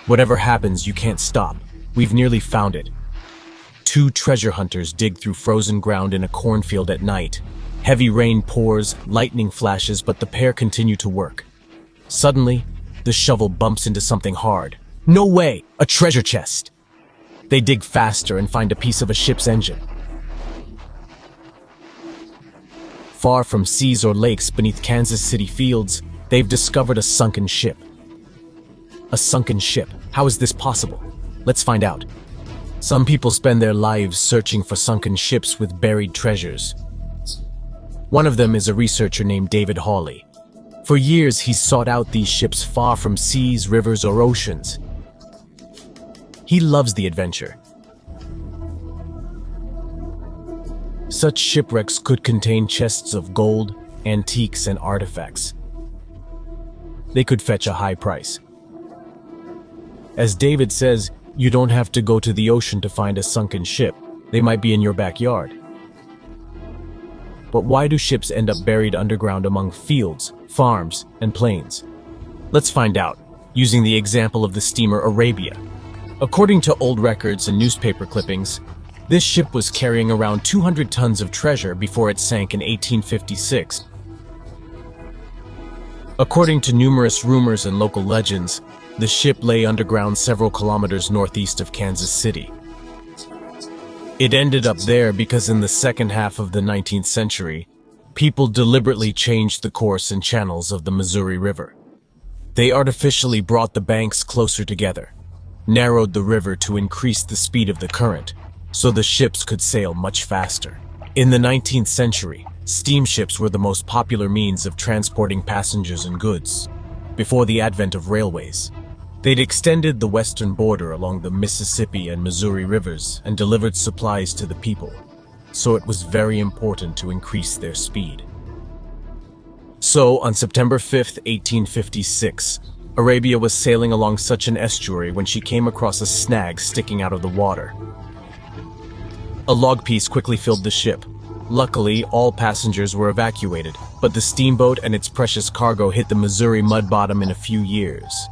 Whatever happens, you can't stop. We've nearly found it. Two treasure hunters dig through frozen ground in a cornfield at night. Heavy rain pours, lightning flashes, but the pair continue to work. Suddenly, the shovel bumps into something hard. No way! A treasure chest! They dig faster and find a piece of a ship's engine. Far from seas or lakes beneath Kansas City fields, they've discovered a sunken ship. A sunken ship. How is this possible? Let's find out. Some people spend their lives searching for sunken ships with buried treasures. One of them is a researcher named David Hawley. For years, he's sought out these ships far from seas, rivers, or oceans. He loves the adventure. Such shipwrecks could contain chests of gold, antiques, and artifacts. They could fetch a high price. As David says, you don't have to go to the ocean to find a sunken ship. They might be in your backyard. But why do ships end up buried underground among fields, farms, and plains? Let's find out, using the example of the steamer Arabia. According to old records and newspaper clippings, this ship was carrying around 200 tons of treasure before it sank in 1856. According to numerous rumors and local legends, the ship lay underground several kilometers northeast of Kansas City. It ended up there because in the second half of the 19th century, people deliberately changed the course and channels of the Missouri River. They artificially brought the banks closer together, narrowed the river to increase the speed of the current, so the ships could sail much faster. In the 19th century, steamships were the most popular means of transporting passengers and goods. Before the advent of railways, they'd extended the western border along the Mississippi and Missouri rivers and delivered supplies to the people, so it was very important to increase their speed. So, on September 5th, 1856, Arabia was sailing along such an estuary when she came across a snag sticking out of the water. A log piece quickly filled the ship. Luckily, all passengers were evacuated, but the steamboat and its precious cargo hit the Missouri mud bottom in a few years.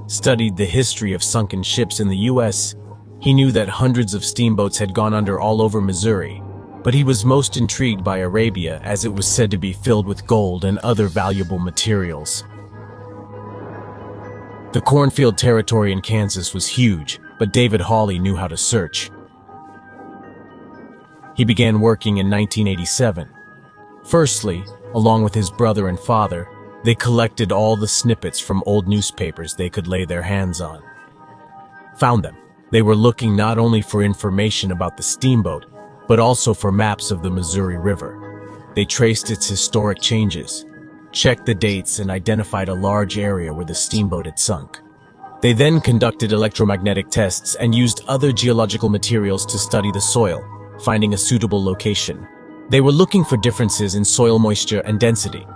Studied the history of sunken ships in the U.S., he knew that hundreds of steamboats had gone under all over Missouri, but he was most intrigued by Arabia as it was said to be filled with gold and other valuable materials. The Cornfield territory in Kansas was huge, but David Hawley knew how to search. He began working in 1987. Firstly, along with his brother and father, they collected all the snippets from old newspapers they could lay their hands on. Found them. They were looking not only for information about the steamboat, but also for maps of the Missouri River. They traced its historic changes, checked the dates, and identified a large area where the steamboat had sunk. They then conducted electromagnetic tests and used other geological materials to study the soil, finding a suitable location. They were looking for differences in soil moisture and density.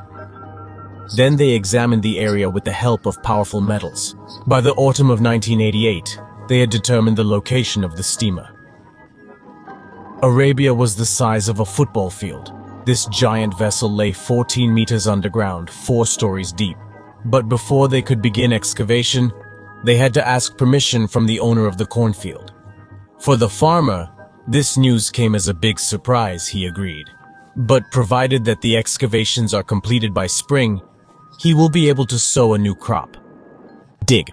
Then they examined the area with the help of powerful metals. By the autumn of 1988, they had determined the location of the steamer. Arabia was the size of a football field. This giant vessel lay 14 meters underground, 4 stories deep. But before they could begin excavation, they had to ask permission from the owner of the cornfield. For the farmer, this news came as a big surprise, he agreed. But provided that the excavations are completed by spring, he will be able to sow a new crop. Dig.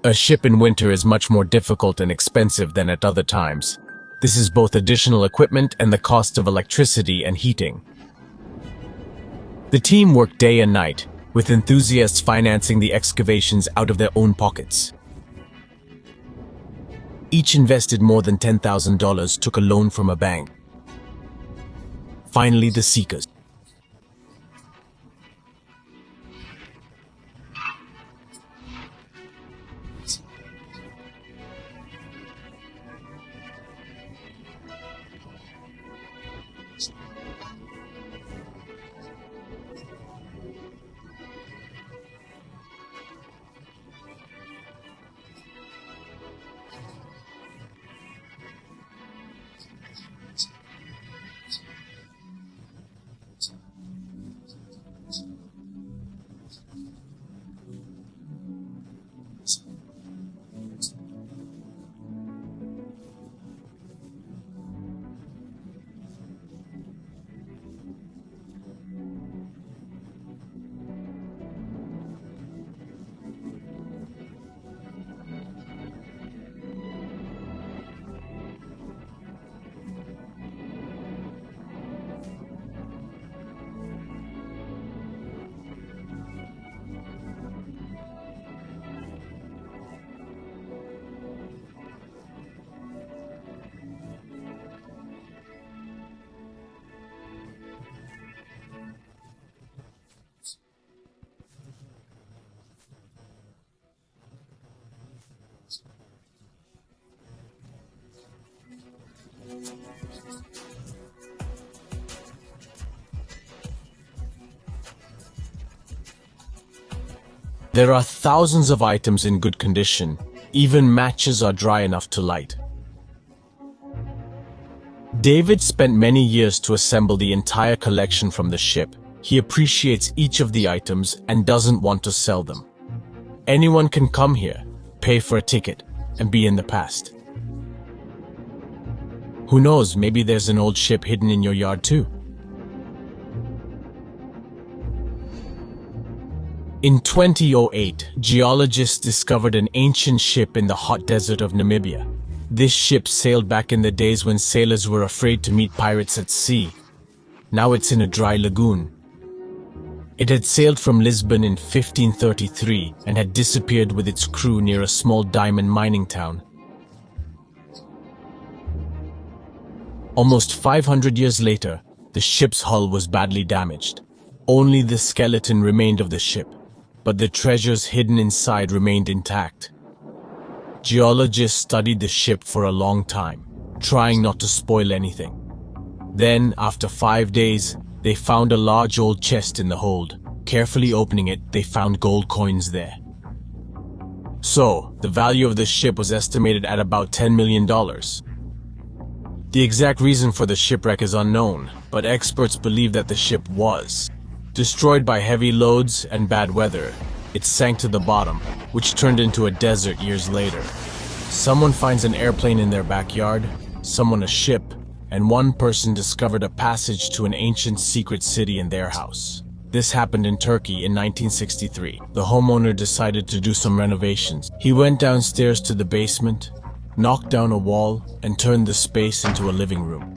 A ship in winter is much more difficult and expensive than at other times. This is both additional equipment and the cost of electricity and heating. The team worked day and night, with enthusiasts financing the excavations out of their own pockets. Each invested more than $10,000, took a loan from a bank. Finally, the seekers. There are thousands of items in good condition. Even matches are dry enough to light. David spent many years to assemble the entire collection from the ship. He appreciates each of the items and doesn't want to sell them. Anyone can come here, pay for a ticket, and be in the past. Who knows, maybe there's an old ship hidden in your yard too. In 2008, geologists discovered an ancient ship in the hot desert of Namibia. This ship sailed back in the days when sailors were afraid to meet pirates at sea. Now it's in a dry lagoon. It had sailed from Lisbon in 1533 and had disappeared with its crew near a small diamond mining town. Almost 500 years later, the ship's hull was badly damaged. Only the skeleton remained of the ship, but the treasures hidden inside remained intact. Geologists studied the ship for a long time, trying not to spoil anything. Then, after 5 days, they found a large old chest in the hold. Carefully opening it, they found gold coins there. So, the value of the ship was estimated at about $10 million. The exact reason for the shipwreck is unknown, but experts believe that the ship was destroyed by heavy loads and bad weather. It sank to the bottom, which turned into a desert years later. Someone finds an airplane in their backyard, someone a ship, and one person discovered a passage to an ancient secret city in their house. This happened in Turkey in 1963. The homeowner decided to do some renovations. He went downstairs to the basement, knocked down a wall, and turned the space into a living room.